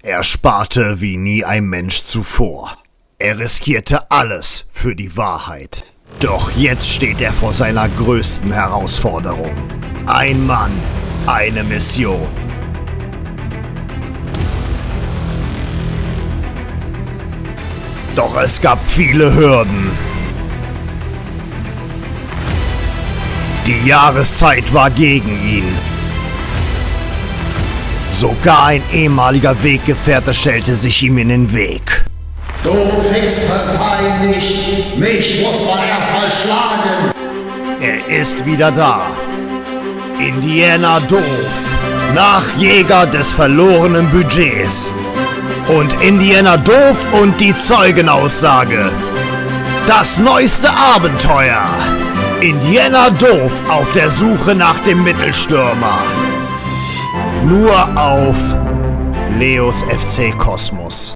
Er sparte wie nie ein Mensch zuvor. Er riskierte alles für die Wahrheit. Doch jetzt steht er vor seiner größten Herausforderung. Ein Mann, eine Mission. Doch es gab viele Hürden. Die Jahreszeit war gegen ihn. Sogar ein ehemaliger Weggefährte stellte sich ihm in den Weg. Du kriegst Partei nicht. Mich muss man erstmal schlagen. Er ist wieder da. Indiana Doof, Nachjäger des verlorenen Budgets. Und Indiana Doof und die Zeugenaussage. Das neueste Abenteuer. Indiana Doof auf der Suche nach dem Mittelstürmer. Nur auf Leos FC Kosmos.